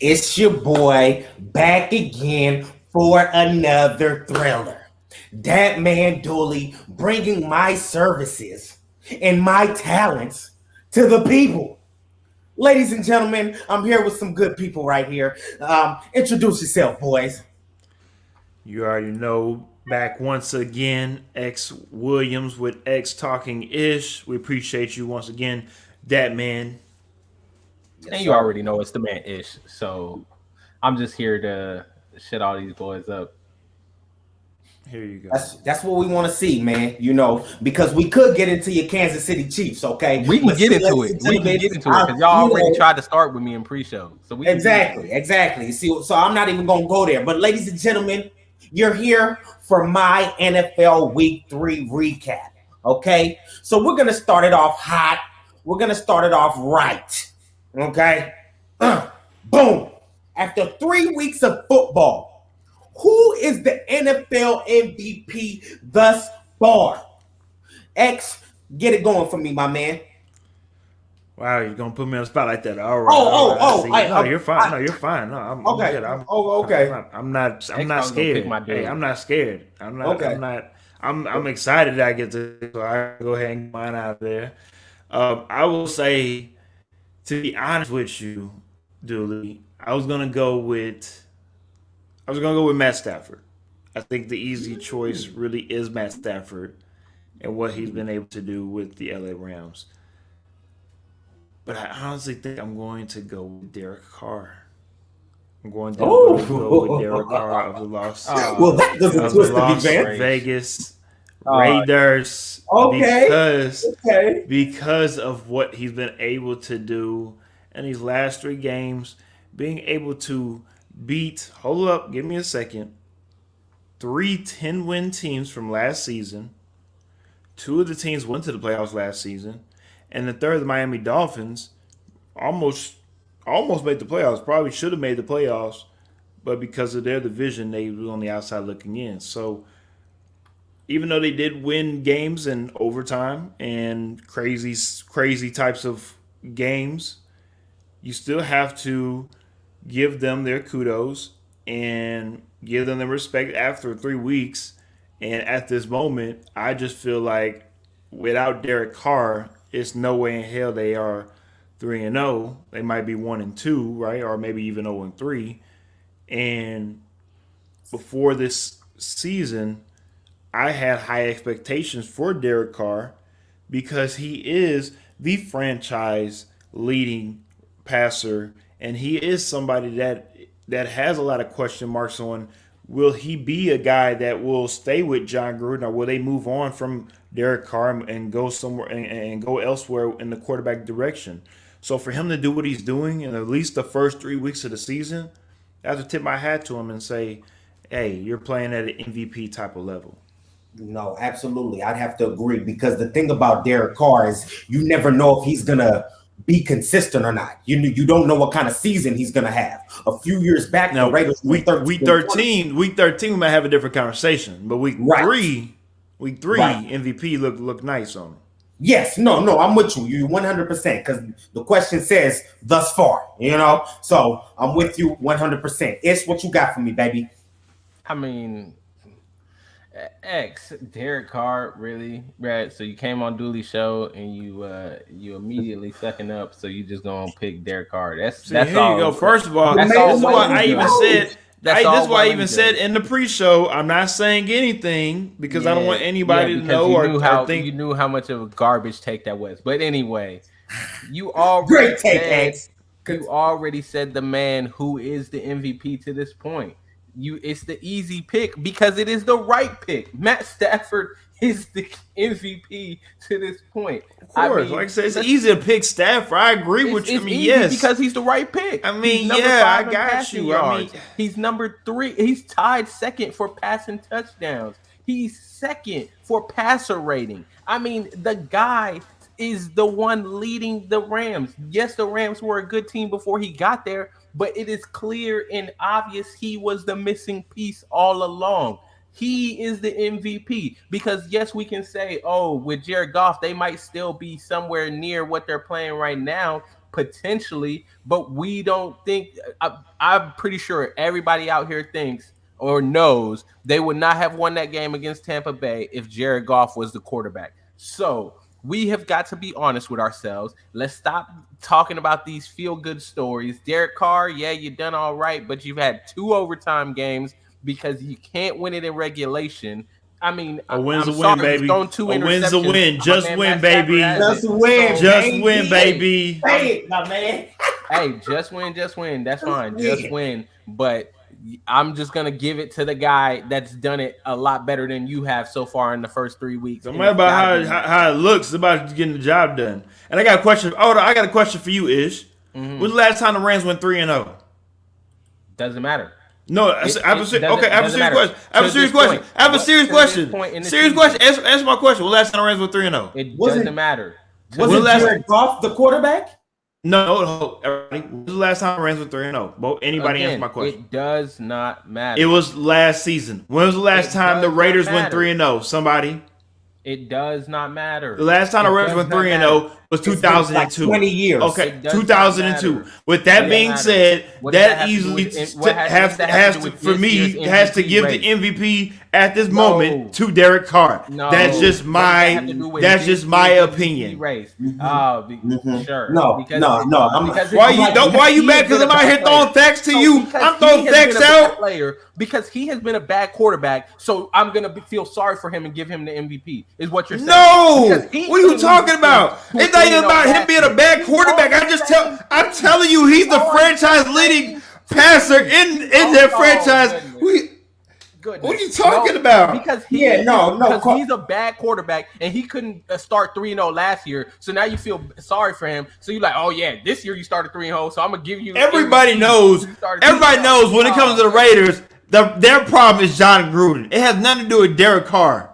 It's your boy back again for another thriller. That man Dooley bringing my services and my talents to the people. Ladies and gentlemen, I'm here with some good people right here. Introduce yourself, boys. You already know. Back once again, X Williams with X Talking Ish. We appreciate you once again, that man. Yes, And you sir. already know it's the man Ish. So I'm just here to shut all these boys up. Here you go. That's what we want to see, man. Because we could get into your Kansas City Chiefs, okay? We can But get see, into ladies it. and We can gentlemen, get into it because y'all already tried to start with me in pre-show. So we can get into it. Exactly. See, so I'm not even gonna go there. But ladies and gentlemen, you're here for my NFL Week 3 recap. Okay, so we're gonna start it off hot. We're gonna start it off right. Okay, boom. After 3 weeks of football, who is the NFL MVP thus far? X, get it going for me, my man. Wow, you're gonna put me on the spot like that. All right, all Oh, right. I oh, oh. see. No, you're fine. No, you're fine. No, I'm Okay. good. Oh, I'm okay. not. I'm not. I'm X not was gonna pick scared. my Hey, dude. I'm not scared. I'm not. Okay. I'm not. I'm excited that I get to. So I go ahead and get mine out of there. I will say, to be honest with you, Dooley, I was gonna go with Matt Stafford. I think the easy choice really is Matt Stafford and what he's been able to do with the LA Rams. But I honestly think I'm going to go with Derek Carr. I'm going to go with Derek Oh. Carr of the Well, that was a of the twist of Las events. Vegas Uh, Raiders Okay. Okay. because of what he's been able to do in these last 3 games, being able to beat. Hold up, give me a second. 3 10-win teams from last season. Two of the teams went to the playoffs last season, and the third, the Miami Dolphins, almost almost made the playoffs. Probably should have made the playoffs, but because of their division, they were on the outside looking in. So even though they did win games in overtime and crazy types of games, you still have to give them their kudos and give them the respect after 3 weeks. And at this moment, I just feel like without Derek Carr, it's no way in hell they are 3-0. They might be 1-2, right, or maybe even 0-3. And before this season, I had high expectations for Derek Carr because he is the franchise leading passer, and he is somebody that has a lot of question marks on will he be a guy that will stay with John Gruden, or will they move on from Derek Carr and go somewhere and go elsewhere in the quarterback direction. So for him to do what he's doing in at least the first 3 weeks of the season, I have to tip my hat to him and say, hey, you're playing at an MVP type of level. No, absolutely. I'd have to agree because the thing about Derek Carr is you never know if he's gonna be consistent or not. You don't know what kind of season he's gonna have. A few years back, the Now, Raiders were 13-20. week 13, we might have a different conversation. But Right, week three, right. MVP look nice on him. Yes, no, I'm with you. You 100% because the question says thus far, So I'm with you 100%. It's what you got for me, baby. I mean, X Derek Carr really, right? So you came on Dooley show and you immediately sucking up. So you just gonna pick Derek Carr. See, That's here you all. go. First of all, The That's man all this is well why and I even good. said. That's This all is why I well even and said good. in the pre-show, I'm not saying anything because I don't want Yeah, anybody to because know you or, knew or how think. you knew how much of a garbage take that was. But anyway, you already Great take, said X. you already said the man who is the MVP to this point. It's the easy pick because it is the right pick. Matt Stafford is the MVP to this point. Of I course, like I mean, said, it's easy to pick Stafford. I agree with you. I it's mean, easy yes. because he's the right pick. I He's mean, number yeah, I 5 in got passing you. I mean, yards. He's number 3. He's tied second for passing touchdowns. He's second for passer rating. I mean, the guy is the one leading the Rams. Yes, the Rams were a good team before he got there, but it is clear and obvious he was the missing piece all along. He is the MVP because yes, we can say, oh, with Jared Goff, they might still be somewhere near what they're playing right now. potentially, but we don't think. I'm pretty sure everybody out here thinks or knows they would not have won that game against Tampa Bay if Jared Goff was the quarterback. So we have got to be honest with ourselves. Let's stop talking about these feel-good stories. Derek Carr, yeah, you done all right, but you've had 2 overtime games because you can't win it in regulation. I mean, A win's I'm a win, sorry, baby. he's thrown 2 A win's a interceptions. win. My Just man win, Matt Stafford baby. has Just it. win, So, Just win, baby. Say it, my man. hey, just win, just win. That's fine. win. Just win. But I'm just gonna give it to the guy that's done it a lot better than you have so far in the first 3 weeks. Don't And matter it's about gotta be- how it looks. It's about getting the job done. And I got a question. Oh, I got a question for you, Ish. When's the last time the Rams went 3-0? doesn't matter. No, I have a serious question. I have a serious question. I have a serious question. Serious question. Answer my question. When last time the Rams went 3-0? It Wasn't- doesn't matter. Was it Jared Goff the quarterback? No, everybody. When was the last time the Rams went 3-0? Anybody Again, answer my question? It does not matter. It was last season. When was the last It time the does not Raiders went matter. 3-0? Somebody. It does not matter. The last time the It Raiders does went not 3-0 was It's been 2002. like 20 years. Okay, It does not 2002. matter. With that It being doesn't said, matter. What does that that have to do easily with- what has that have to to do with for this me year's has to MVP give race? the MVP at this No. moment to Derek Carr. No. That's just What does that have my to do with that's this just my year's opinion. MVP race? Mhm. Sure. No, no. because Why it's you like- don't? Why you he mad? has Because been I'm a out bad here throwing player. facts to So you. because I'm he throwing has facts been a bad out. player, because he has been a bad quarterback, so I'm gonna feel sorry for him and give him the MVP. Is what you're saying? No, Because he what are you couldn't talking lose about? to It's not even 3-0 about him last being a year. bad He's quarterback. always I'm telling you, he's the Oh, franchise leading passer in their franchise. goodness. What are you talking about? Because he's a bad quarterback and he couldn't start 3-0 last year. So now you feel sorry for him. So you're like, oh yeah, this year you started 3-0, so I'm gonna give you. Everybody MVP. knows. You started Everybody 3-0. knows when it comes to the Raiders, their problem is John Gruden. It has nothing to do with Derek Carr.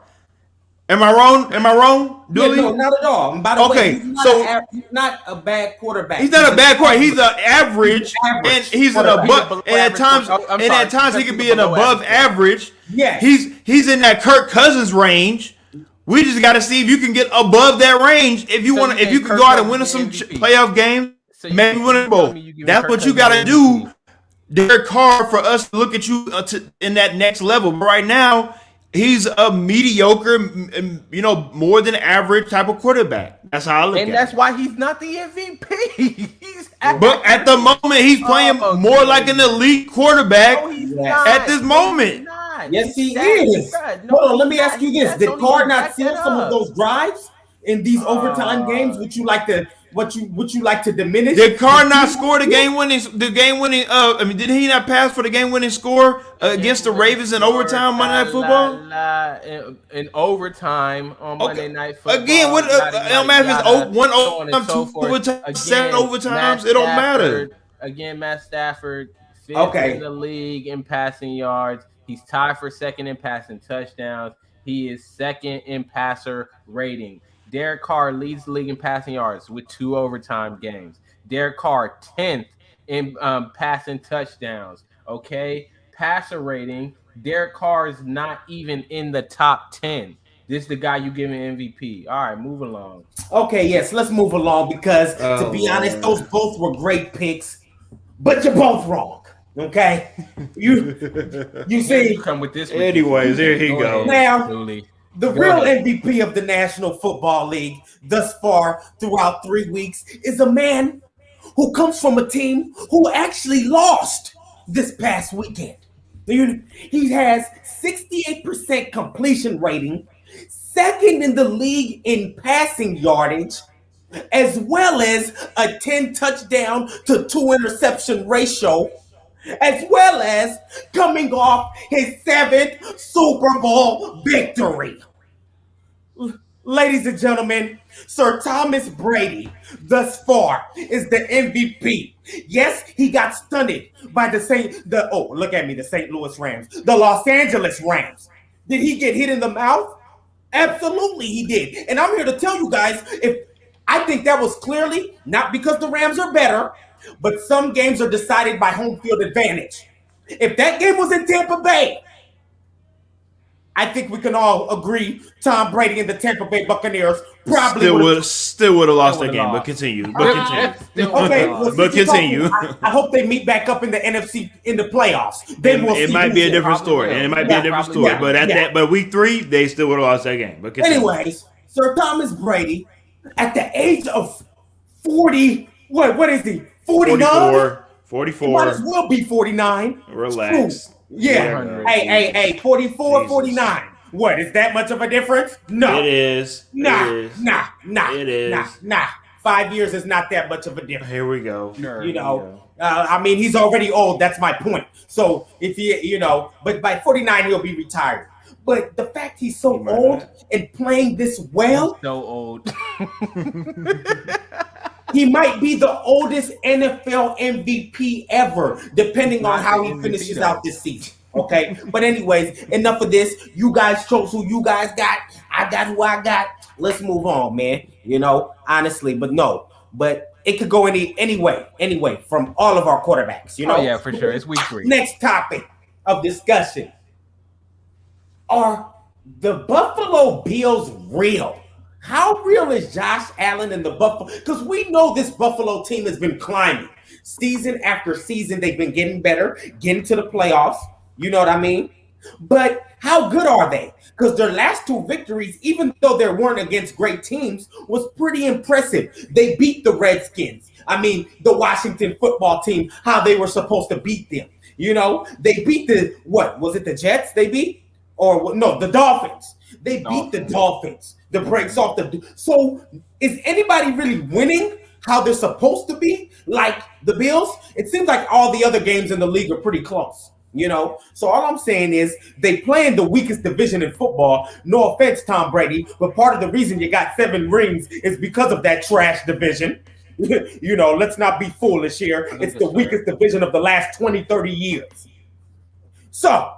Am I wrong? Yeah, Dooley? no, not at all. And by the Okay, way, so- he's not a bad quarterback. He's not a bad quarterback. He's an average, Average. and he's an He's a above. below And at average times, quarterback. I'm and sorry, at times he he's could a be an below above average. average. Yes. He's in that Kirk Cousins range. We just got to see if you can get above that range. If you So want, you if you think can Kirk go out and Cousins win is some MVP? playoff games, So you maybe think- win a you bowl. telling me you giving That's Kirk what you Cousins got to MVP? do, Derek Carr, for us to look at you in that next level. But right now, he's a mediocre, more than average type of quarterback. That's how I look at it. And that's why he's not the MVP. He's But at the moment, he's playing Oh, more like an elite quarterback No, he's Yeah. not. at this moment. He's not. Yes, he That- is. bruh, no, Hold on, let me he's ask not. you this: That did don't Carr even not back seal that some of up. those drives in these overtime games? Would you like to what you like to diminish? Did Carr not score the game winning? Did he not pass for the game winning score against the Ravens in overtime Monday Night Football? In overtime on Monday Night Football. Again, what? yada, It don't matter if yada, it's one so on and overtime, so two forth. overtime, 7 Again, overtimes. Matt It don't matter. Stafford- Again, Matt Stafford, fifth Okay. in the league in passing yards. He's tied for second in passing touchdowns. He is second in passer rating. Derek Carr leads the league in passing yards with 2 overtime games. Derek Carr 10th in passing touchdowns. Okay, passer rating. Derek Carr is not even in the top 10. This is the guy you giving MVP. All right, move along. Okay, yes, let's move along because to be honest, those both were great picks, but you're both wrong. Okay, you see, Come with this. Anyways, here he goes. Now, Dooley. the Go real ahead. MVP of the National Football League thus far throughout 3 weeks is a man who comes from a team who actually lost this past weekend. He has 68% completion rating, second in the league in passing yardage, as well as a 10 touchdown to 2 interception ratio, as well as coming off his 7th Super Bowl victory. Ladies and gentlemen, Sir Thomas Brady thus far is the MVP. Yes, he got stunned by the St. Louis Rams, the Los Angeles Rams. Did he get hit in the mouth? Absolutely he did. And I'm here to tell you guys, if I think that was clearly not because the Rams are better, but some games are decided by home field advantage. If that game was in Tampa Bay, I think we can all agree Tom Brady and the Tampa Bay Buccaneers probably Still would have. would still would have lost that would've game, but lost. continue. But continue. Still would've Okay, lost. well, But since you're talking, continue. I hope they meet back up in the NFC in the playoffs. Then we'll It see. might who's be a in. different Probably story, will. and it might be Yeah, a different probably story. will. But but week 3, they still would have lost that game. But continue. Anyways, Sir Thomas Brady, at the age of 40, what is he? 49? 44, He might as 44. well be 49. Relax. True. Yeah. 100. Hey, 44, Jesus. 49. What, is that much of a difference? No. It is. Nah, It is. nah. It is. Nah. 5 years is not that much of a difference. Here we go. Sure. You know, I mean, he's already old. That's my point. So if but by 49, he'll be retired. But the fact he's so You might old not. and playing this well, So old. he might be the oldest NFL MVP ever, depending on Not how the he MVP finishes though. out this season. Okay, but anyways, enough of this. You guys chose who you guys got. I got who I got. Let's move on, man. Honestly, but it could go anyway from all of our quarterbacks. Oh yeah, for sure. It's week 3. Next topic of discussion: are the Buffalo Bills real? How real is Josh Allen and the Buffalo? Because we know this Buffalo team has been climbing season after season. They've been getting better, getting to the playoffs. You know what I mean? But how good are they? Because their last 2 victories, even though they weren't against great teams, was pretty impressive. They beat the Redskins. I mean, the Washington football team, how they were supposed to beat them. They beat what was it, the Jets they beat? Or no, the Dolphins. They beat the Dolphins. The breaks off So is anybody really winning how they're supposed to be? Like the Bills? It seems like all the other games in the league are pretty close. So all I'm saying is they play in the weakest division in football. No offense, Tom Brady, but part of the reason you got 7 rings is because of that trash division. Let's not be foolish here. It's the weakest division of the last 20, 30 years. So,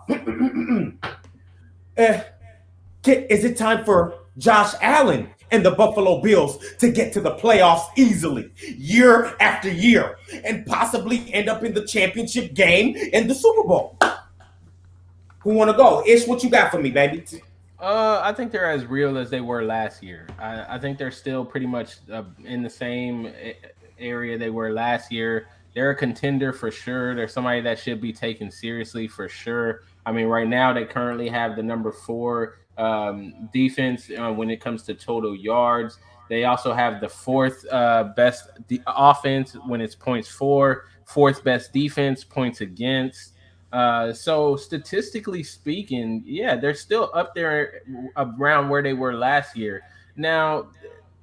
is it time for Josh Allen and the Buffalo Bills to get to the playoffs easily, year after year, and possibly end up in the championship game and the Super Bowl? Who want to go? Ish, what you got for me, baby? I think they're as real as they were last year. I think they're still pretty much in the same area they were last year. They're a contender for sure. They're somebody that should be taken seriously for sure. I mean, right now they currently have the number 4 defense when it comes to total yards. They also have the 4th best offense when it's points for, 4th best defense, points against. So statistically speaking, yeah, they're still up there around where they were last year. Now,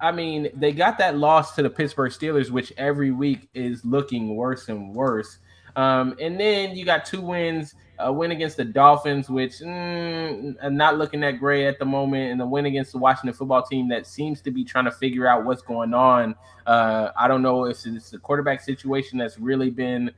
I mean, they got that loss to the Pittsburgh Steelers, which every week is looking worse and worse. And then you got 2 wins, a win against the Dolphins, which not looking that great at the moment, and a win against the Washington football team that seems to be trying to figure out what's going on. I don't know if it's the quarterback situation that's really been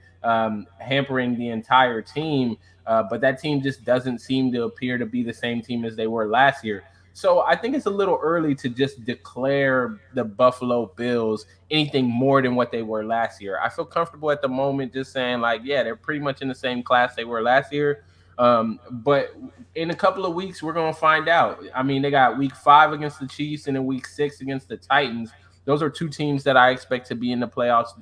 hampering the entire team, but that team just doesn't seem to appear to be the same team as they were last year. So I think it's a little early to just declare the Buffalo Bills anything more than what they were last year. I feel comfortable at the moment just saying, like, yeah, they're pretty much in the same class they were last year. But in a couple of weeks, we're going to find out. I mean, they got week 5 against the Chiefs and then week 6 against the Titans. Those are 2 teams that I expect to be in the playoffs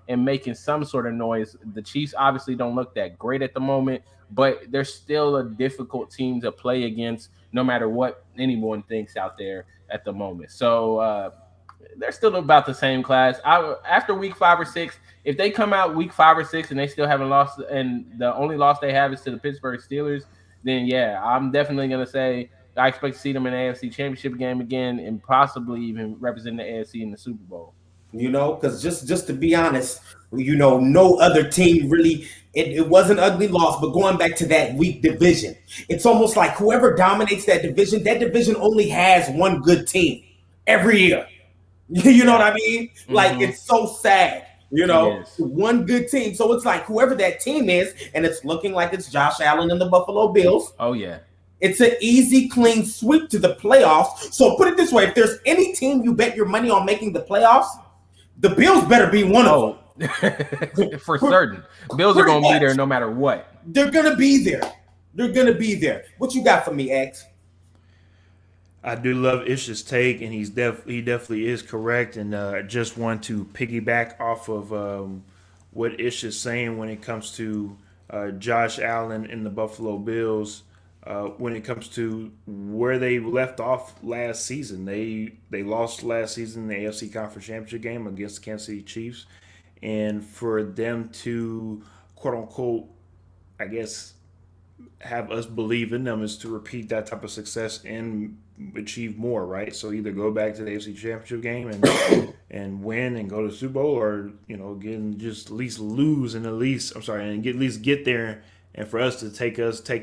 and making some sort of noise. The Chiefs obviously don't look that great at the moment, but they're still a difficult team to play against no matter what anyone thinks out there at the moment. So they're still about the same class. After week 5 or 6, if they come out week 5 or 6 and they still haven't lost, and the only loss they have is to the Pittsburgh Steelers, then yeah, I'm definitely going to say I expect to see them in the AFC Championship game again and possibly even represent the AFC in the Super Bowl. Because just to be honest, no other team really, it was an ugly loss, but going back to that weak division, it's almost like whoever dominates that division only has one good team every year. You know what I mean? Mm-hmm. Like, it's so sad, one good team. So it's like whoever that team is, and it's looking like it's Josh Allen and the Buffalo Bills. Oh, yeah. It's an easy, clean sweep to the playoffs. So put it this way, if there's any team you bet your money on making the playoffs, the Bills better be one of them. For certain. Bills are going to be there no matter what. They're going to be there. They're gonna be there. What you got for me, X? I do love Ish's take, and he definitely is correct. And I just want to piggyback off of what Ish is saying when it comes to Josh Allen and the Buffalo Bills. When it comes to where they left off last season, they lost last season in the AFC Conference Championship game against the Kansas City Chiefs, and for them to quote unquote, I guess, have us believe in them is to repeat that type of success and achieve more, right? So either go back to the AFC Championship game and win and go to the Super Bowl, or again just at least lose and at least get there, and for us to take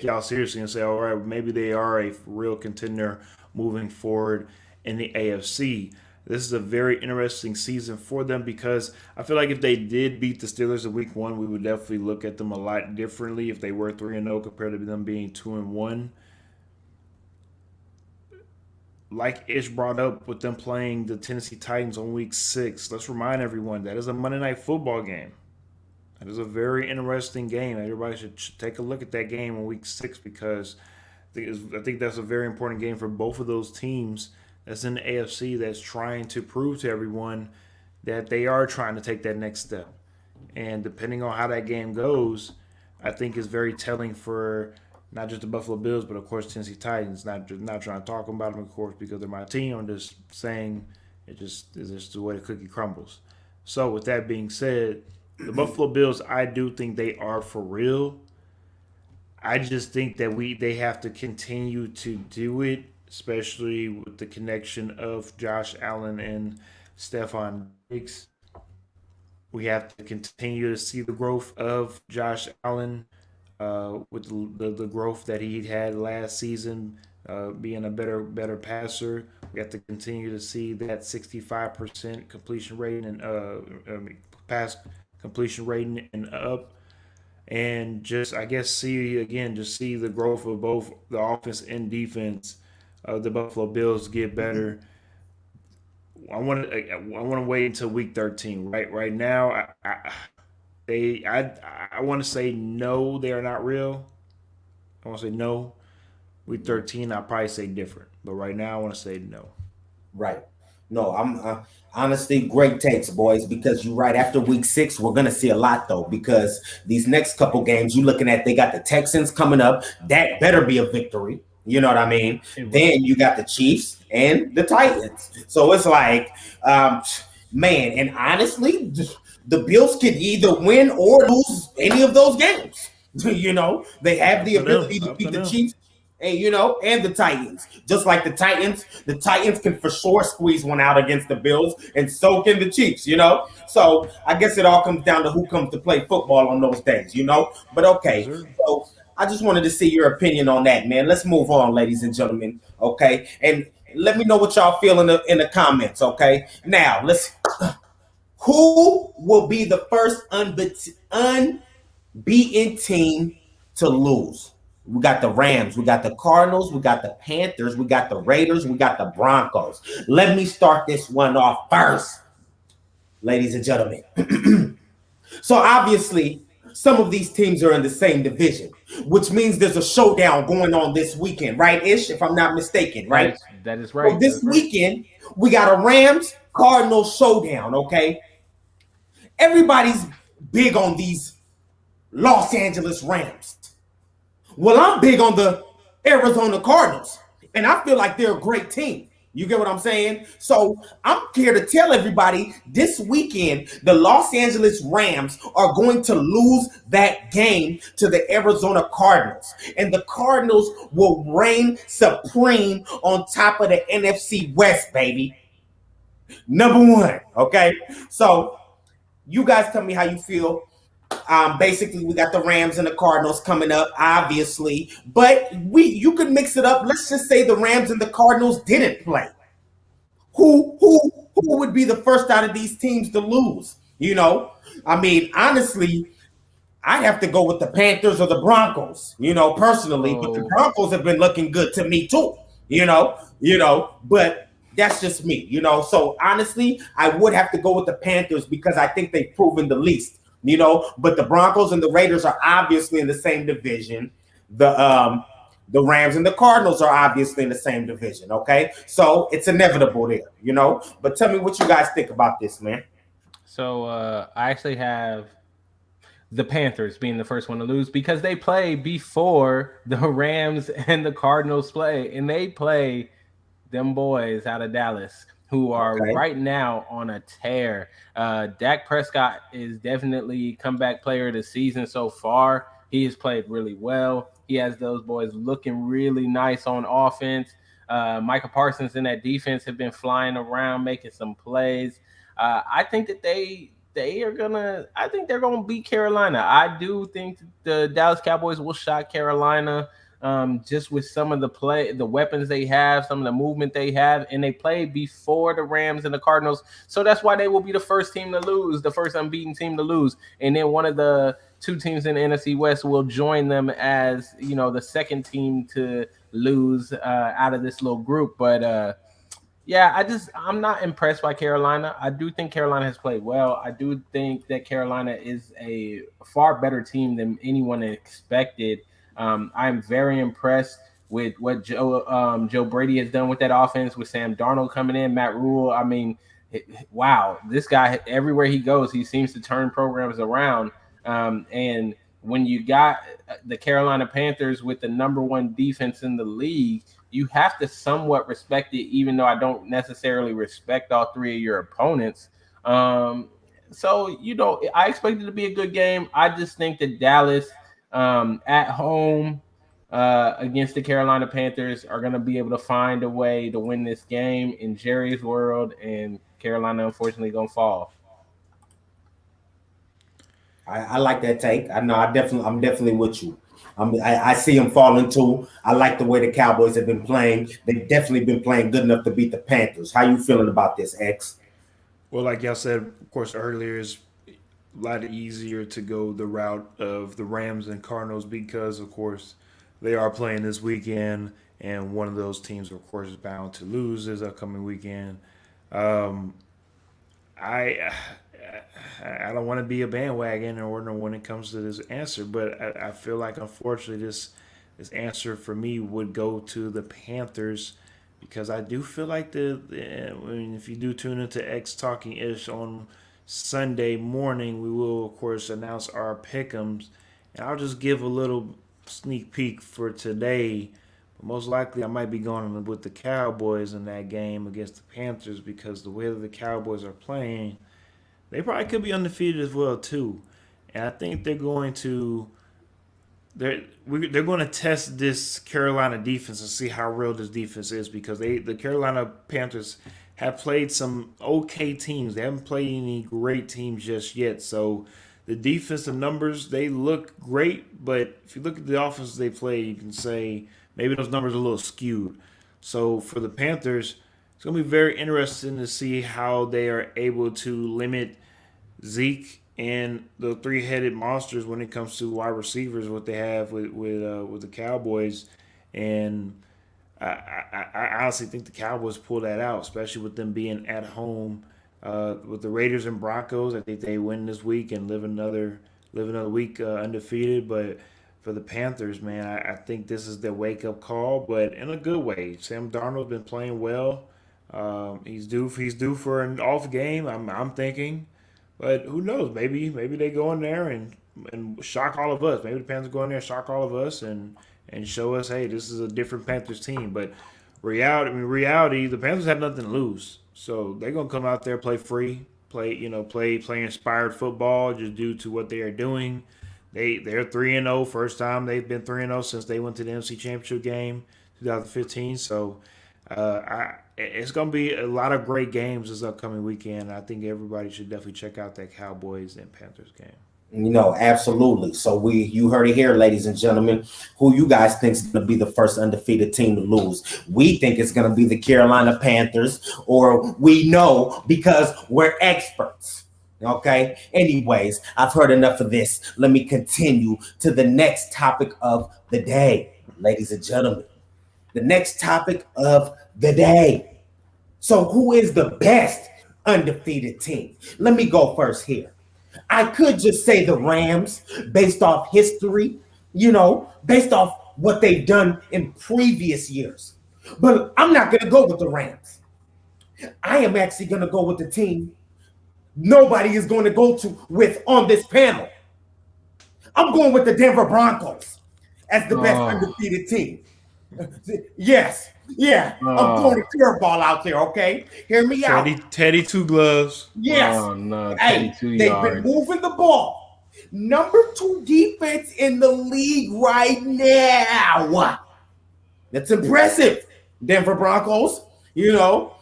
y'all seriously and say, all right, maybe they are a real contender moving forward in the AFC. This is a very interesting season for them because I feel like if they did beat the Steelers in Week 1, we would definitely look at them a lot differently if they were 3-0 compared to them being 2-1. Like Ish brought up with them playing the Tennessee Titans on Week 6, let's remind everyone that is a Monday Night Football game. That is a very interesting game. Everybody should take a look at that game on Week 6 because I think that's a very important game for both of those teams that's in the AFC that's trying to prove to everyone that they are trying to take that next step. And depending on how that game goes, I think is very telling for not just the Buffalo Bills, but of course Tennessee Titans. Not trying to talk about them, of course, because they're my team. I'm just saying it's just the way the cookie crumbles. So with that being said, the Buffalo Bills, I do think they are for real. I just think that they have to continue to do it, especially with the connection of Josh Allen and Stephon Diggs. We have to continue to see the growth of Josh Allen with the growth that he had last season, being a better passer. We have to continue to see that 65% completion rating and pass completion rating and up. And just, I guess, see the growth of both the offense and defense of the Buffalo Bills get better. I want to wait until Week 13. Right now, I want to say no, they are not real. I want to say no. Week 13, I'll probably say different, but right now I want to say no. Right. No, I'm honestly great takes, boys, because you're right. After Week 6, we're gonna see a lot though, because these next couple games you're looking at, they got the Texans coming up. That better be a victory. You know what I mean? Then you got the Chiefs and the Titans. So it's like, man, and honestly, the Bills could either win or lose any of those games. They have the ability to beat the Chiefs and the Titans. Just like the Titans can for sure squeeze one out against the Bills, and so can the Chiefs, So I guess it all comes down to who comes to play football on those days, But okay, so I just wanted to see your opinion on that, man. Let's move on, ladies and gentlemen, okay? And let me know what y'all feel in the comments, okay? Now, who will be the first unbeaten team to lose? We got the Rams, we got the Cardinals, we got the Panthers, we got the Raiders, we got the Broncos. Let me start this one off first, ladies and gentlemen. So obviously, some of these teams are in the same division, which means there's a showdown going on this weekend, right, Ish? If I'm not mistaken, right? That is right. So this weekend, we got a Rams-Cardinals showdown, okay? Everybody's big on these Los Angeles Rams. Well, I'm big on the Arizona Cardinals, and I feel like they're a great team. You get what I'm saying? So I'm here to tell everybody this weekend, the Los Angeles Rams are going to lose that game to the Arizona Cardinals. And the Cardinals will reign supreme on top of the NFC West, baby. Number one, okay? So you guys tell me how you feel. Basically, we got the Rams and the Cardinals coming up, obviously, but you can mix it up. Let's just say the Rams and the Cardinals didn't play. Who would be the first out of these teams to lose? I mean, honestly, I'd have to go with the Panthers or the Broncos, personally. But the Broncos have been looking good to me too, but that's just me, So honestly, I would have to go with the Panthers because I think they've proven the least. But the Broncos and the Raiders are obviously in the same division. the um the Rams and the Cardinals are obviously in the same division. Okay, so it's inevitable there, you know. But tell me what you guys think about this, man. So I actually have the Panthers being the first one to lose because they play before the Rams and the Cardinals play, and they play them boys out of Dallas who are Okay. right now on a tear. Dak Prescott is definitely comeback player of the season so far. He has played really well. He has those boys looking really nice on offense. Michael Parsons and that defense have been flying around, making some plays. I think that they are gonna. I think they're gonna beat Carolina. I do think the Dallas Cowboys will shock Carolina just with some of the play, the weapons they have, some of the movement they have, and they played before the Rams and the Cardinals, so that's why they will be the first team to lose, the first unbeaten team to lose, and then one of the two teams in the NFC West will join them as the second team to lose out of this little group, but. Yeah, I'm not impressed by Carolina. I do think Carolina has played well. I do think that Carolina is a far better team than anyone expected. I'm very impressed with what Joe Brady has done with that offense with Sam Darnold coming in, Matt Rule. I mean, wow, this guy everywhere he goes, he seems to turn programs around. And when you got the Carolina Panthers with the number one defense in the league, you have to somewhat respect it, even though I don't necessarily respect all three of your opponents. So I expect it to be a good game. I just think that Dallas at home against the Carolina Panthers are going to be able to find a way to win this game in Jerry's world, and Carolina unfortunately going to fall. I like that take. I know. I'm definitely with you. I see them falling too. I like the way the Cowboys have been playing. They've definitely been playing good enough to beat the Panthers. How you feeling about this, X? Well, like y'all said, of course, earlier is a lot easier to go the route of the Rams and Cardinals because, of course, they are playing this weekend, and one of those teams, of course, is bound to lose this upcoming weekend. Um, I I don't want to be a bandwagon or when it comes to this answer, but I feel like unfortunately this answer for me would go to the Panthers because I do feel like I mean, if you do tune into X Talking Ish on Sunday morning, we will of course announce our pick'ems, and I'll just give a little sneak peek for today. But most likely, I might be going with the Cowboys in that game against the Panthers because the way that the Cowboys are playing, they probably could be undefeated as well too. And I think they're going to test this Carolina defense and see how real this defense is because the Carolina Panthers have played some okay teams. They haven't played any great teams just yet. So the defensive numbers they look great, but if you look at the offenses they play, you can say maybe those numbers are a little skewed. So for the Panthers, it's going to be very interesting to see how they are able to limit Zeke and the three-headed monsters when it comes to wide receivers. What they have with the Cowboys, and I honestly think the Cowboys pull that out, especially with them being at home with the Raiders and Broncos. I think they win this week and live another week undefeated, but. For the Panthers, man, I think this is their wake-up call, but in a good way. Sam Darnold's been playing well. He's due for an off game. I'm thinking, but who knows? Maybe they go in there and shock all of us. Maybe the Panthers go in there and shock all of us and show us, hey, this is a different Panthers team. But reality, the Panthers have nothing to lose, so they're gonna come out there play free, play inspired football just due to what they are doing. They're 3-0, first time they've been 3-0 since they went to the NFC Championship game 2015. So it's going to be a lot of great games this upcoming weekend. I think everybody should definitely check out that Cowboys and Panthers game. Absolutely. So you heard it here, ladies and gentlemen. Who you guys think is going to be the first undefeated team to lose? We think it's going to be the Carolina Panthers, or we know because we're experts. Okay. Anyways, I've heard enough of this. Let me continue to the next topic of the day, ladies and gentlemen. The next topic of the day. So, who is the best undefeated team? Let me go first here. I could just say the Rams based off history, based off what they've done in previous years. But I'm not going to go with the Rams. I am actually going to go with the team nobody is going to go to with on this panel. I'm going with the Denver Broncos as the best Oh, undefeated team. Yes, yeah, I'm throwing oh, a curveball out there, okay? Hear me out. Teddy two gloves. Yes. oh no, Teddy Hey, two they've been yards. moving the ball. Number 2 defense in the league right now. That's impressive. Denver Broncos, I so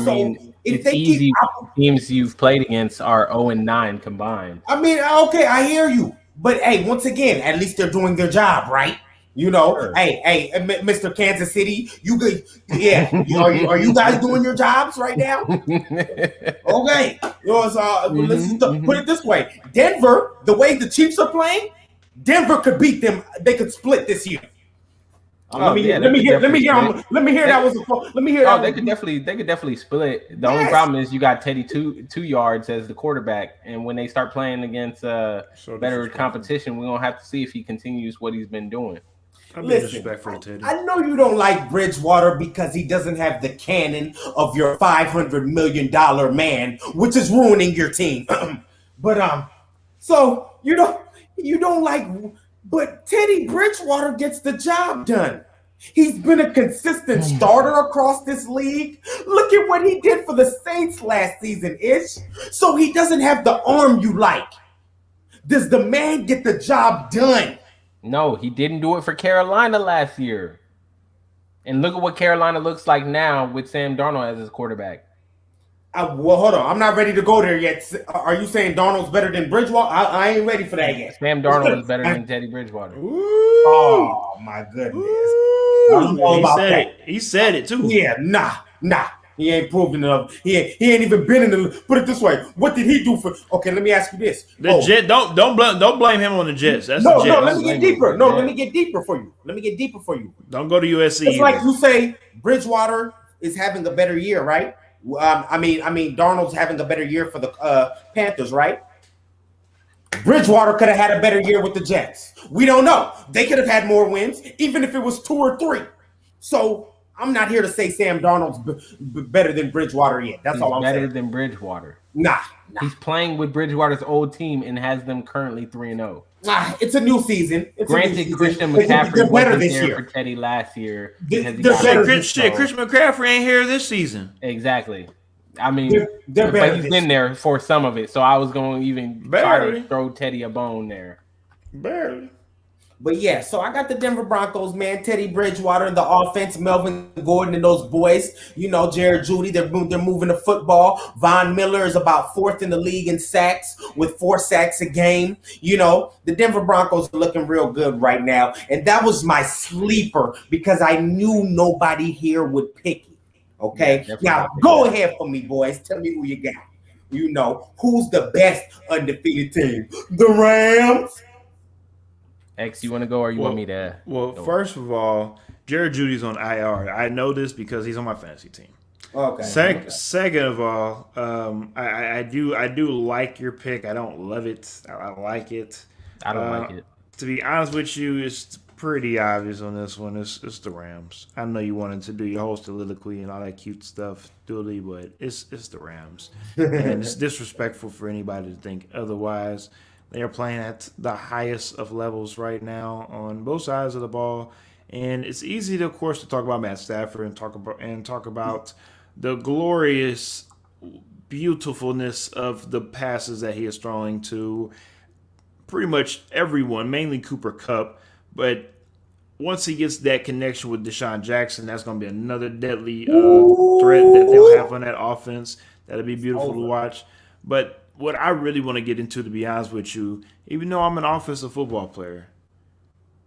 mean, if it's they keep easy. Teams you've played against are 0-9 combined. I mean, okay, I hear you. But hey, once again, at least they're doing their job, right? Sure. Mr. Kansas City, you good? Yeah, are you guys doing your jobs right now? Okay, let's just put it this way: Denver, the way the Chiefs are playing, Denver could beat them. They could split this year. Oh yeah, they could definitely split. Let me hear They, that was. Let me hear that was. they could definitely split. The only Yes. problem is you got Teddy two yards as the quarterback, and when they start playing against So better disrespectful. competition, we're gonna have to see if he continues what he's been doing. I'm being Listen, disrespectful to Teddy. I know you don't like Bridgewater because he doesn't have the cannon of your $500 million man, which is ruining your team. But so you don't like, but Teddy Bridgewater gets the job done. He's been a consistent starter across this league. Look at what he did for the Saints last season, Ish. So he doesn't have the arm you like. Does the man get the job done? No, he didn't do it for Carolina last year. And look at what Carolina looks like now with Sam Darnold as his quarterback. Well, hold on. I'm not ready to go there yet. Are you saying Darnold's better than Bridgewater? I ain't ready for that yet. Sam Darnold is better than Teddy Bridgewater. Ooh. Oh my goodness. I don't know He about said that. it. He said it too. Yeah, nah. He ain't proven enough. He ain't even been in the. Put it this way. What did he do for? Okay, let me ask you this. The Jet don't blame him on the Jets. That's No, the no. Jets. Let me get deeper. No, let me get deeper for you. Don't go to USC. It's like either. you say, Bridgewater is having a better year, right? Darnold's having a better year for the Panthers, right? Bridgewater could have had a better year with the Jets. We don't know. They could have had more wins, even if it was 2 or 3. So I'm not here to say Sam Darnold's better than Bridgewater yet. That's He's all I'm better saying. than Bridgewater. Nah. He's playing with Bridgewater's old team and has them currently 3-0. It's a new season. Granted, Christian They're McCaffrey better wasn't this there year. for Teddy last year They're because he got better. hurt. Shit, Christian McCaffrey ain't here this season. Exactly. I mean, They're better but he's this been year. there for some of it, so I was going to even try Barely. to throw Teddy a bone there. Barely. But yeah, so I got the Denver Broncos, man. Teddy Bridgewater, the offense, Melvin Gordon, and those boys. Jared Judy, they're moving the football. Von Miller is about 4th in the league in sacks with 4 sacks a game. The Denver Broncos are looking real good right now. And that was my sleeper because I knew nobody here would pick it. Okay? Yeah, definitely. Now, go ahead for me, boys. Tell me who you got. Who's the best undefeated team? The Rams? X, you want to go or you want me to? Well, first of all, Jared Judy's on IR. I know this because he's on my fantasy team. Okay. Second of all, I do like your pick. I don't love it. I like it. I don't like it. To be honest with you, it's pretty obvious on this one. It's the Rams. I know you wanted to do your whole soliloquy and all that cute stuff, Dooley, but it's the Rams. And it's disrespectful for anybody to think otherwise. They are playing at the highest of levels right now on both sides of the ball, and it's easy, of course, to talk about Matt Stafford and talk about the glorious beautifulness of the passes that he is throwing to pretty much everyone, mainly Cooper Kupp. But once he gets that connection with Deshaun Jackson, that's going to be another deadly threat that they'll have on that offense. That'll be beautiful to watch. But what I really want to get into, to be honest with you, even though I'm an offensive football player,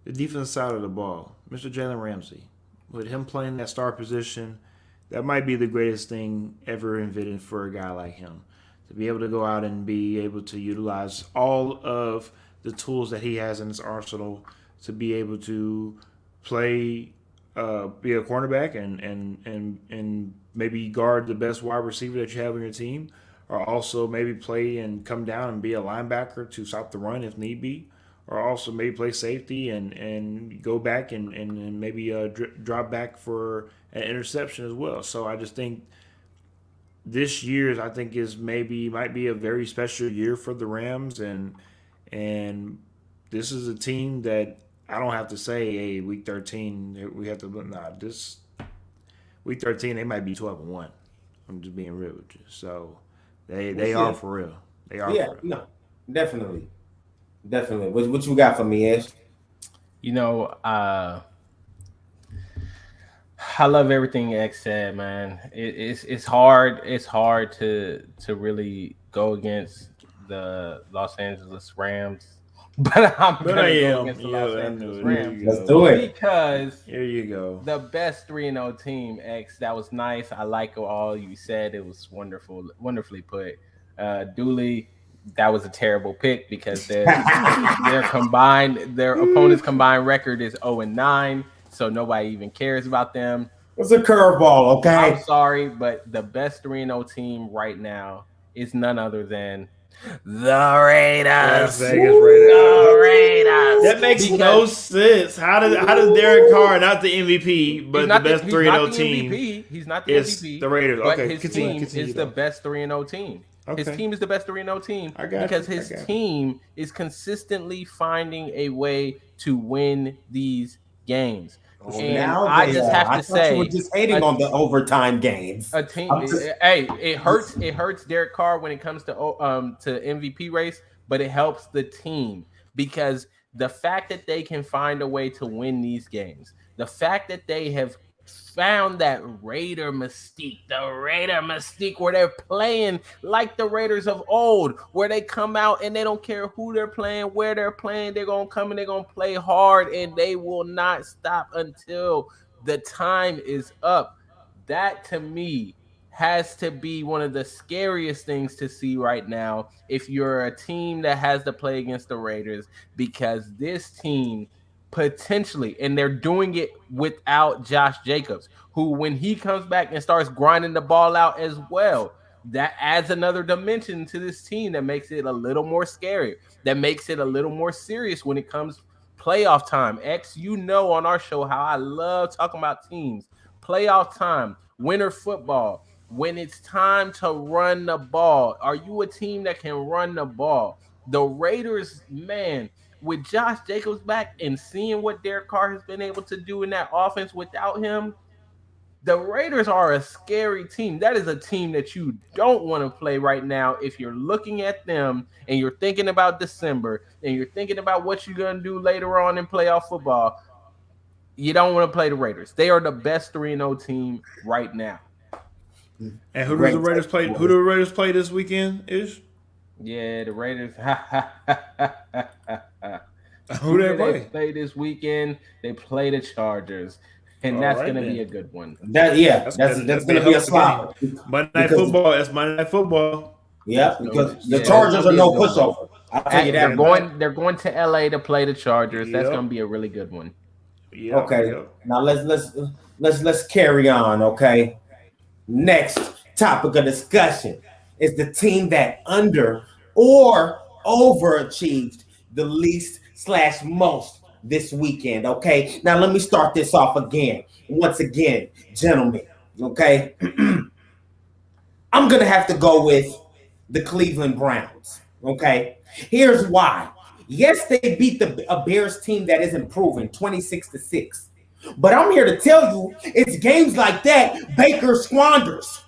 the defensive side of the ball, Mr. Jalen Ramsey, with him playing that star position, that might be the greatest thing ever invented for a guy like him. To be able to go out and be able to utilize all of the tools that he has in his arsenal to be able to play, be a cornerback and maybe guard the best wide receiver that you have on your team, or also maybe play and come down and be a linebacker to stop the run if need be, or also maybe play safety and go back and maybe drop back for an interception as well. So I just think this year's I think is maybe might be a very special year for the Rams and this is a team that I don't have to say, hey, week 13 we have to nah this week 13 they might be 12-1. I'm just being real with you. So We'll they are see. for real. They are Yeah, for real. no, definitely, definitely. What you got for me, Ish? You know, I love everything X said, man. It's hard. It's hard to really go against the Los Angeles Rams, but I'm But I gonna go am. against the Los Yeah, I Angeles knew it. There Rams you Let's go. do it. because Here you go. the best 3-0 team. X, that was nice. I like all you said. It was wonderful, wonderfully put. Dooley, that was a terrible pick because their opponent's combined record is 0-9, so nobody even cares about them. It's a curveball, I'm okay? sorry, but the best 3-0 team right now is none other than the Las Raiders. Vegas Raiders. The Raiders. That makes no Because sense. How does Derek Carr not the MVP, he's but the not best he's 3 not 0 the team MVP. He's not the is MVP. the Raiders? But Okay, his continue. team is the Though. best 3-0 team. His Okay, team is the best 3-0 team I got because you. I his got you. team is consistently finding a way to win these games. Oh, And now I they just are. have I to thought you were say, just hating a on the overtime games. a team. I'm just, Hey, it hurts Derek Carr when it comes to MVP race, but it helps the team because the fact that they can find a way to win these games, the fact that they have found that Raider mystique where they're playing like the Raiders of old, where they come out and they don't care who they're playing, where they're playing, they're gonna come and they're gonna play hard and they will not stop until the time is up. That to me has to be one of the scariest things to see right now if you're a team that has to play against the Raiders because this team potentially, and they're doing it without Josh Jacobs, who when he comes back and starts grinding the ball out as well, that adds another dimension to this team that makes it a little more scary, that makes it a little more serious when it comes playoff time. X, you know on our show how I love talking about teams, playoff time, winter football. When it's time to run the ball, are you a team that can run the ball? The Raiders, man, with Josh Jacobs back and seeing what Derek Carr has been able to do in that offense without him, the Raiders are a scary team. That is a team that you don't want to play right now if you're looking at them and you're thinking about December and you're thinking about what you're going to do later on in playoff football. You don't want to play the Raiders. They are the best 3-0 team right now. And who does the great Raiders play? Who do the Raiders play this weekend? Is Yeah, the Raiders. who Who they do they play? play this weekend? They play the Chargers, and All that's right going to be a then. good one. that's That'd be gonna a be hell a of a game. slobber Monday Night because Football. That's Monday Night Football. yeah, So because the yeah, that's Chargers going to are be a no good one. pushover. I'll tell you They're that much. going. They're going to LA to play the Chargers. That's going to Yep. be a really good one. Yep. Okay, Yep. now let's carry on. Okay, next topic of discussion is the team that under or overachieved the least slash most this weekend. Okay, now let me start this off again. Once again, gentlemen. Okay, I'm gonna have to go with the Cleveland Browns. Okay, here's why. Yes, they beat a Bears team that is improving 26-6. But I'm here to tell you, it's games like that Baker squanders.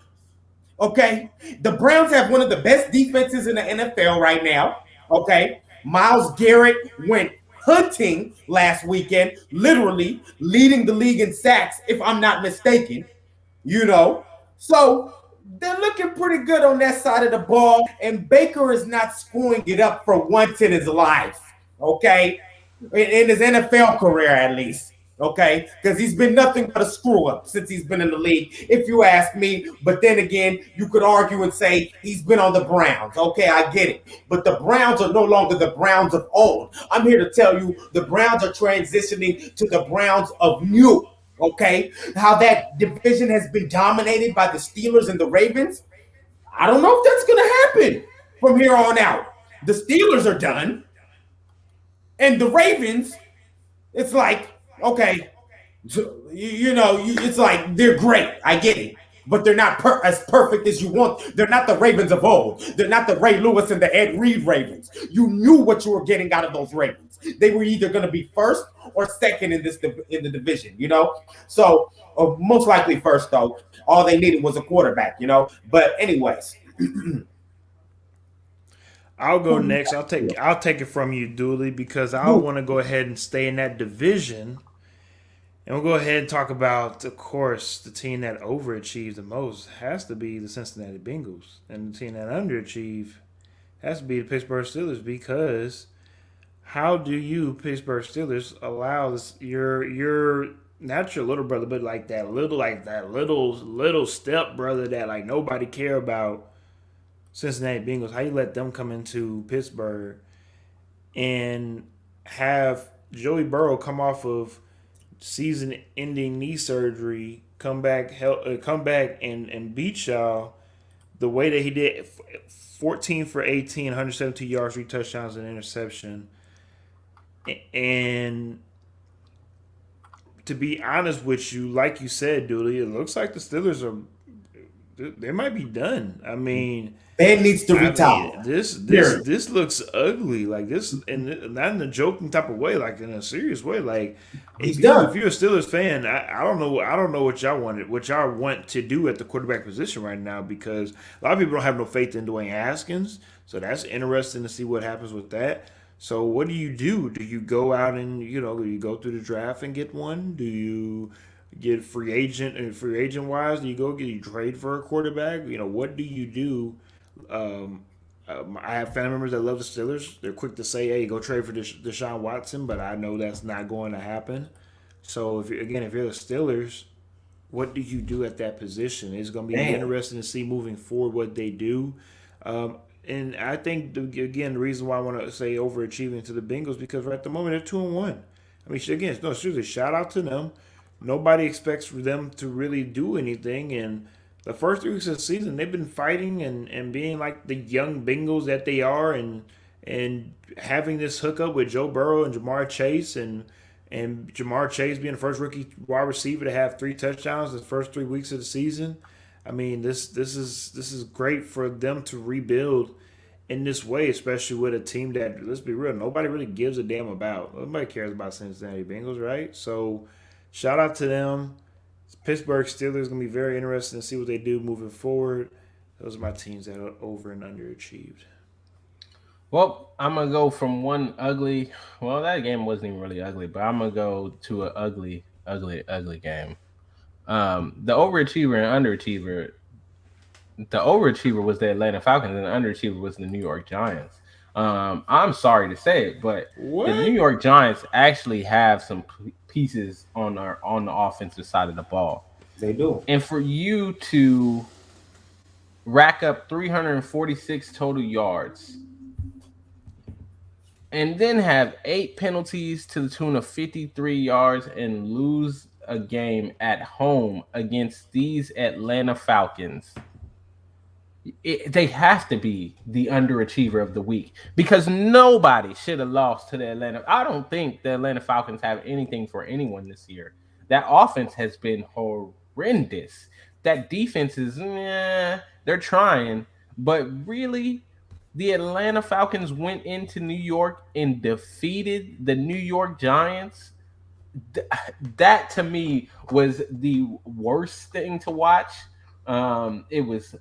Okay, the Browns have one of the best defenses in the NFL right now. Okay, Miles Garrett went hunting last weekend, literally leading the league in sacks, if I'm not mistaken. you know. So they're looking pretty good on that side of the ball, and Baker is not screwing it up for once in his life, okay? In his NFL career, at least, okay? Because he's been nothing but a screw up since he's been in the league, if you ask me. But then again, you could argue and say he's been on the Browns. Okay, I get it. But the Browns are no longer the Browns of old. I'm here to tell you the Browns are transitioning to the Browns of new. Okay, how that division has been dominated by the Steelers and the Ravens. I don't know if that's going to happen from here on out. The Steelers are done. And the Ravens, it's like, okay, it's like they're great. I get it. But they're not as perfect as you want. They're not the Ravens of old. They're not the Ray Lewis and the Ed Reed Ravens. You knew what you were getting out of those Ravens. They were either going to be first or second in the division. So most likely first though. All they needed was a quarterback. But anyways, I'll go who do you next. got here? I'll take it from you, Dooley, because I Who? want to go ahead and stay in that division. And we'll go ahead and talk about, of course, the team that overachieved the most has to be the Cincinnati Bengals. And the team that underachieved has to be the Pittsburgh Steelers, because how do you, Pittsburgh Steelers, allow your not your little brother, but like that little step brother that like nobody care about, Cincinnati Bengals, how you let them come into Pittsburgh and have Joey Burrow come off of season-ending knee surgery, come back and beat y'all the way that he did, 14 for 18, 117 yards, 3 touchdowns, and an interception. And to be honest with you, like you said, Dooley, it looks like the Steelers are they might be done. Ben needs to I mean, retire. this Period. this looks ugly. Like this, and not in a joking type of way, like in a serious way. Like He's if done. you're a Steelers fan, I don't know what y'all want to do at the quarterback position right now, because a lot of people don't have no faith in Dwayne Haskins. So that's interesting to see what happens with that. So what do you do? Do you go out and do you go through the draft and get one? Do you get free agent wise? Do you go get you trade for a quarterback? What do you do? Um, I have family members that love the Steelers. They're quick to say, "Hey, go trade for Deshaun Watson," but I know that's not going to happen. So if you're the Steelers, what do you do at that position? It's going to be Man, interesting to see moving forward what they do. And I think the reason why I want to say overachieving to the Bengals, because right at the moment they're 2-1. I mean, again, no, seriously, shout out to them. Nobody expects for them to really do anything, and the first 3 weeks of the season, they've been fighting and being like the young Bengals that they are, and having this hookup with Joe Burrow and Jamar Chase, and Jamar Chase being the first rookie wide receiver to have 3 touchdowns the first 3 weeks of the season. I mean, this is great for them to rebuild in this way, especially with a team that, let's be real, nobody really gives a damn about. Nobody cares about Cincinnati Bengals, right? So, shout out to them. Pittsburgh Steelers going to be very interesting to see what they do moving forward. Those are my teams that are over and underachieved. Well, I'm gonna go from one ugly. Well, that game wasn't even really ugly, but I'm gonna go to an ugly, ugly, ugly game. The overachiever and underachiever. The overachiever was the Atlanta Falcons, and the underachiever was the New York Giants. I'm sorry to say it, but the New What? York Giants actually have some pieces on the offensive side of the ball, they do. and for you to rack up 346 total yards and then have 8 penalties to the tune of 53 yards and lose a game at home against these Atlanta Falcons, they have to be the underachiever of the week, because nobody should have lost to the Atlanta. I don't think the Atlanta Falcons have anything for anyone this year. That offense has been horrendous. That defense is, they're trying, but really, the Atlanta Falcons went into New York and defeated the New York Giants. That to me was the worst thing to watch. It was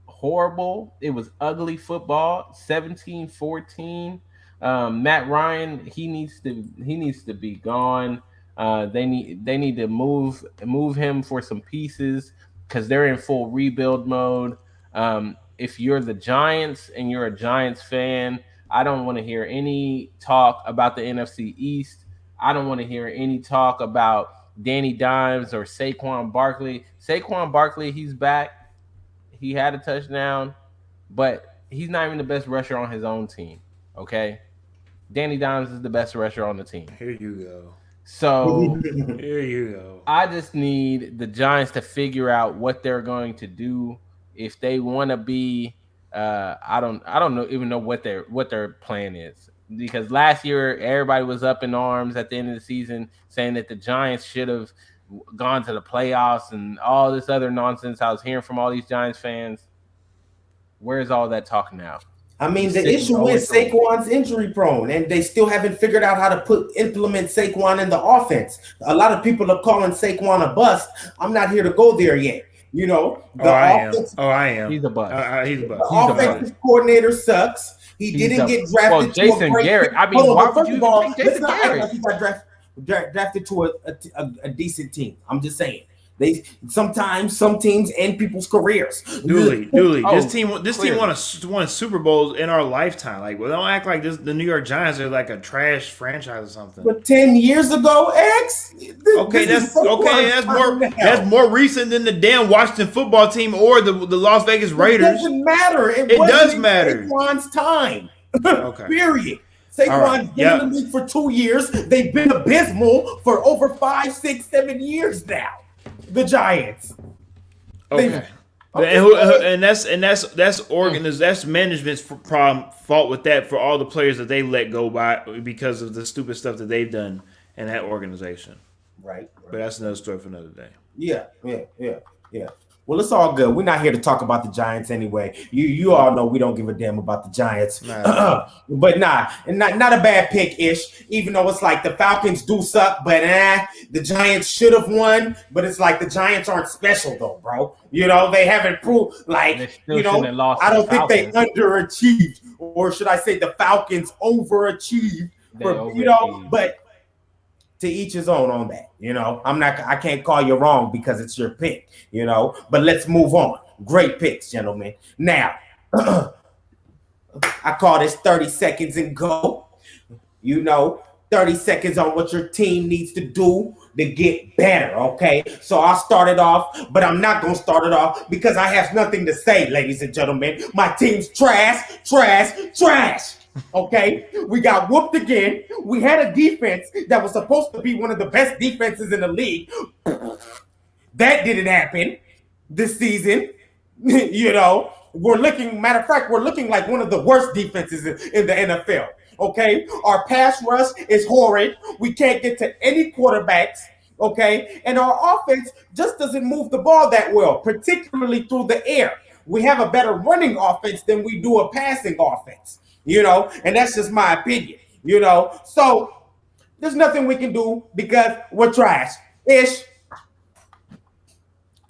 horrible. It was ugly football. 17-14. Matt Ryan, he needs to be gone. They need to move him for some pieces, because they're in full rebuild mode. If you're the Giants and you're a Giants fan, I don't want to hear any talk about the NFC East. I don't want to hear any talk about Danny Dimes or Saquon Barkley. Saquon Barkley, he's back. He had a touchdown, but he's not even the best rusher on his own team. Okay, Danny Dimes is the best rusher on the team. Here you go. So Here you go. I just need the Giants to figure out what they're going to do if they want to be. I don't know even know what their plan is. because last year everybody was up in arms at the end of the season saying that the Giants should have gone to the playoffs and all this other nonsense I was hearing from all these Giants fans. Where's all that talk now? I You mean, the sitting issue is 0-3. Saquon's injury prone, and they still haven't figured out how to implement Saquon in the offense. A lot of people are calling Saquon a bust. I'm not here to go there yet. You know, Oh, the I am. offense, Oh, I am. He's a bust. He's a the bust. He's a offensive bust. coordinator sucks. He He's didn't a get well, drafted to a Jason great Garrett. team. I mean, Hold on, why but would first you of even all, take let's Jason not act like Garrett? he got drafted to a decent team. I'm just saying. They sometimes some teams end people's careers. Dooley. Oh, This team clearly. won Super Bowls in our lifetime. Like, well, don't act like this. The New York Giants are like a trash franchise or something. But 10 years ago, X. Okay, This is that's okay. Saquon's time now. That's more recent than the damn Washington football team or the Las Vegas It Raiders. doesn't matter. It wasn't does in matter. Saquon's time. Okay. Period. All right. Saquon's been in the Yep. league for 2 years. They've been abysmal for over 5, 6, 7 years now. The Giants. Okay. And that's management's fault with that for all the players that they let go by because of the stupid stuff that they've done in that organization. Right. But that's another story for another day. Yeah. Well, it's all good. We're not here to talk about the Giants anyway. You all know we don't give a damn about the Giants. Nah. But not a bad pick ish. Even though it's like the Falcons do suck, but the Giants should have won. But it's like the Giants aren't special though, bro. You know they haven't proved like They still shouldn't have lost I to don't the think they Falcons. underachieved, or should I say the Falcons overachieved They for overachieved. but. To each his own on that, I can't call you wrong because it's your pick, but let's move on. Great picks, gentlemen. Now, I call this 30 seconds and go. 30 seconds on what your team needs to do to get better, okay? So I'll start it off, but I'm not going to start it off because I have nothing to say, ladies and gentlemen. My team's trash. Okay, we got whooped again. We had a defense that was supposed to be one of the best defenses in the league. That didn't happen this season. Matter of fact, we're looking like one of the worst defenses in the NFL. Okay, our pass rush is horrid. We can't get to any quarterbacks. Okay, and our offense just doesn't move the ball that well, particularly through the air. We have a better running offense than we do a passing offense. And that's just my opinion. So there's nothing we can do because we're trash. Ish.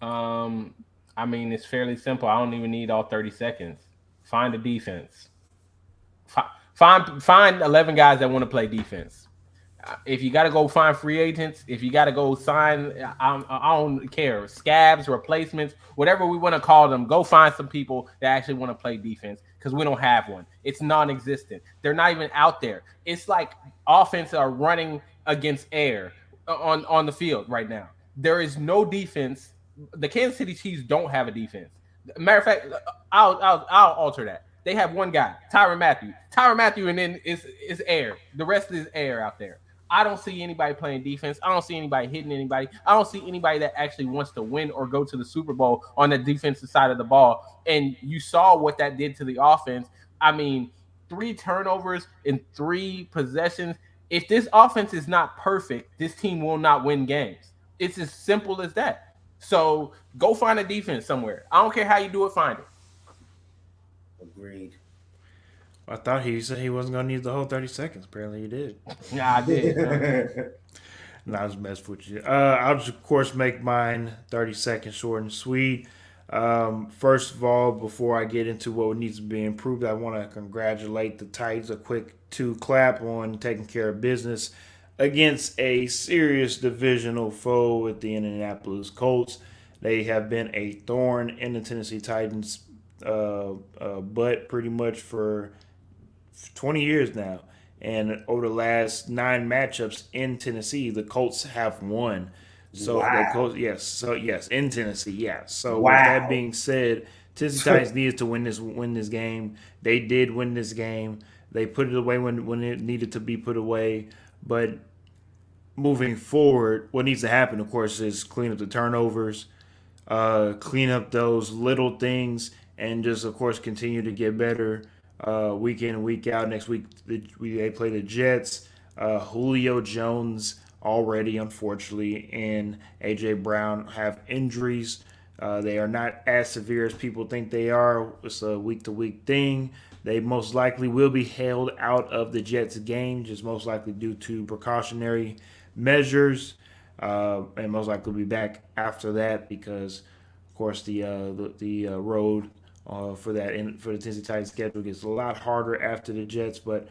I mean, it's fairly simple. I don't even need all 30 seconds. Find a defense. Find 11 guys that want to play defense. If you got to go find free agents, if you got to go sign, I don't care, scabs, replacements, whatever we want to call them, go find some people that actually want to play defense because we don't have one. It's non-existent. They're not even out there. It's like offense are running against air on the field right now. There is no defense. The Kansas City Chiefs don't have a defense. Matter of fact, I'll alter that. They have one guy, Tyrann Mathieu, and then it's air. The rest is air out there. I don't see anybody playing defense. I don't see anybody hitting anybody. I don't see anybody that actually wants to win or go to the Super Bowl on the defensive side of the ball. And you saw what that did to the offense. I mean, 3 turnovers in 3 possessions. If this offense is not perfect, this team will not win games. It's as simple as that. So go find a defense somewhere. I don't care how you do it, find it. Agreed. I thought he said he wasn't going to need the whole 30 seconds. Apparently he did. Yeah, I did. Nah, I was messing with you. I'll just, of course, make mine 30 seconds short and sweet. First of all, before I get into what needs to be improved, I want to congratulate the Titans. A quick 2 clap on taking care of business against a serious divisional foe with the Indianapolis Colts. They have been a thorn in the Tennessee Titans' butt pretty much for 20 years now. And over the last 9 matchups in Tennessee, the Colts have won. So wow. the Colts, yes, in Tennessee, yes. So wow. With that being said, Tennessee Titans needed to win this game. They did win this game. They put it away when it needed to be put away. But moving forward, what needs to happen, of course, is clean up the turnovers, clean up those little things, and just, of course, continue to get better week in and week out. Next week they play the Jets. Julio Jones already, unfortunately, and AJ Brown have injuries. They are not as severe as people think they are. It's a week to week thing. They most likely will be held out of the Jets game, just most likely due to precautionary measures, and most likely will be back after that because, of course, the road for the Tennessee Titans schedule gets a lot harder after the Jets. But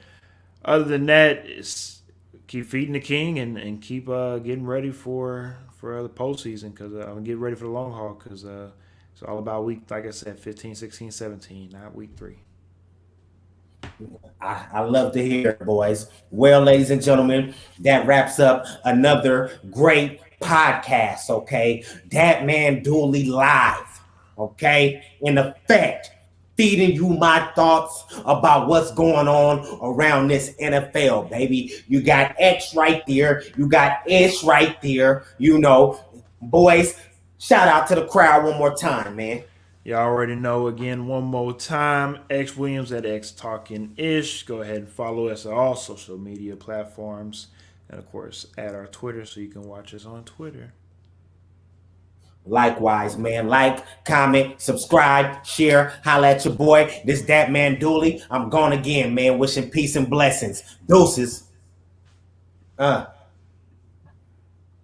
other than that, it's keep feeding the king and keep getting ready for the postseason because I'm getting ready for the long haul because it's all about week, like I said, 15, 16, 17, not week 3. I love to hear it, boys. Well, ladies and gentlemen, that wraps up another great podcast. Okay, that man Dooley live. Okay, in effect, feeding you my thoughts about what's going on around this NFL, baby. You got X right there, you got Ish right there. Boys. Shout out to the crowd one more time, man. You already know. Again, one more time, X Williams at X Talking Ish. Go ahead and follow us on all social media platforms, and of course, at our Twitter so you can watch us on Twitter. Likewise, man. Like, comment, subscribe, share, holla at your boy. This that man Dooley. I'm gone again, man. Wishing peace and blessings. Deuces.